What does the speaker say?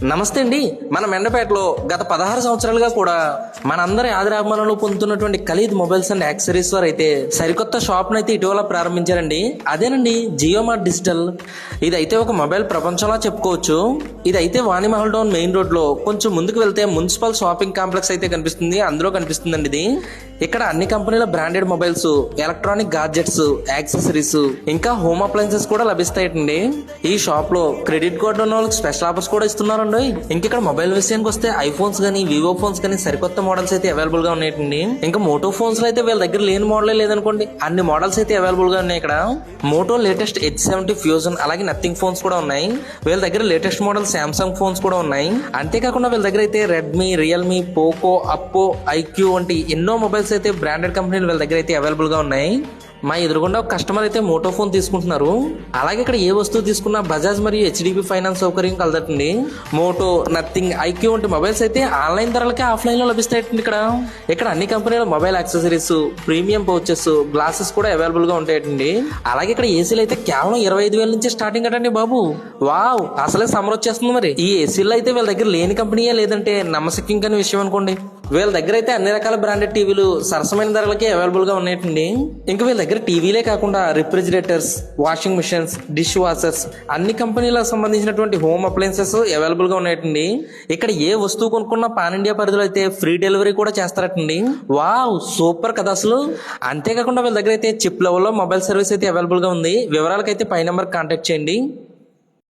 నమస్తే అండి. మన మెండపేటలో గత 16 సంవత్సరాలుగా కూడా మనందరి ఆదరాభిమానంలో పొందుతున్నటువంటి ఖలీద్ మొబైల్స్ అండ్ యాక్సెసరీస్ వారు అయితే సరికొత్త షాప్ అయితే ఇటీవల ప్రారంభించారండి. అదేనండి జియో మార్ట్ డిజిటల్. ఇదైతే ఒక మొబైల్ ప్రపంచంలా చెప్పుకోవచ్చు. ఇదైతే వాణిమహల్ డౌన్ మెయిన్ రోడ్ లో కొంచెం ముందుకు వెళ్తే మున్సిపల్ షాపింగ్ కాంప్లెక్స్ అయితే కనిపిస్తుంది. అందులో కనిపిస్తుందండి ఇది. ఇక్కడ అన్ని కంపెనీల branded mobiles, electronic gadgets, accessories, ఇంకా హోమ్ అప్లయన్సెస్ కూడా లభిస్తాయండి. ఈ షాప్ లో క్రెడిట్ కార్డు ఉన్న వాళ్ళకి స్పెషల్ ఆఫర్స్ కూడా ఇస్తున్నారండి. ఇంక మొబైల్ విషయానికి వస్తే ఐఫోన్స్ గానీ, వివో ఫోన్స్ గానీ సరికొత్త మోడల్స్ అయితే అవైలబుల్ గా ఉన్నాయండి. ఇంకా మోటో ఫోన్స్ లో అయితే వీళ్ళ దగ్గర లేని మోడలే లేదనుకోండి, అన్ని మోడల్స్ అయితే అవైలబుల్ గా ఉన్నాయి ఇక్కడ. మోటో లేటెస్ట్ H70 ఫ్యూజన్, అలాగే నథింగ్ ఫోన్స్ కూడా ఉన్నాయి. వీళ్ళ దగ్గర లేటెస్ట్ మోడల్ శాంసంగ్ ఫోన్స్ కూడా ఉన్నాయి. అంతేకాకుండా వీళ్ళ దగ్గర అయితే రెడ్మీ, రియల్మీ, పోకో, అప్పో, ఐక్యూ వంటి ఎన్నో మొబైల్స్ అయితే బ్రాండెడ్ కంపెనీలు వీళ్ళ దగ్గర అయితే అవైలబుల్ గా ఉన్నాయి. మా ఎదురుగుండా ఒక కస్టమర్ అయితే మోటో ఫోన్ తీసుకుంటున్నారు. అలాగే ఇక్కడ ఏ వస్తువు తీసుకున్నా బజాజ్ మరియు హెచ్డిబి ఫైనాన్స్ సౌకర్యం కలదటండి. మోటో, నథింగ్, ఐక్యూ వంటి మొబైల్స్ అయితే ఆన్లైన్ ధరలకే ఆఫ్లైన్ లో లభిస్తాయండి. ఇక్కడ అన్ని కంపెనీల mobile accessories, premium pouches, glasses కూడా అవైలబుల్ గా ఉంటాయండి. అలాగే ఇక్కడ ఏసీలు అయితే కేవలం 25,000 నుంచి స్టార్టింగ్ అటండి బాబు. వావ్, అసలే సమ్మర్ వచ్చేస్తుంది. మరి ఈ ఏసీలో అయితే వీళ్ళ దగ్గర లేని కంపెనీయే లేదంటే నమ్మశక్యం కాని విషయం అనుకోండి. వీళ్ళ దగ్గర అయితే అన్ని రకాల బ్రాండెడ్ టీవీలు సరసమైన ధరలకే అవైలబుల్ గా ఉన్నాయండి. ఇంకా వీళ్ళ దగ్గర టీవీలే కాకుండా refrigerators, washing machines, dish washers, అన్ని కంపెనీలకు సంబంధించినటువంటి హోమ్ అప్లయన్సెస్ అవైలబుల్ గా ఉన్నాయండి. ఇక్కడ ఏ వస్తువు కొనుక్కున్నా పాన్ ఇండియా పరిధిలో అయితే ఫ్రీ డెలివరీ కూడా చేస్తారటండి. వావ్, సూపర్ కదా అసలు. అంతేకాకుండా వీళ్ళ దగ్గర అయితే చిప్ లెవెల్లో మొబైల్ సర్వీస్ అయితే అవైలబుల్ గా ఉంది. వివరాలకైతే పై నెంబర్ కాంటాక్ట్ చేయండి.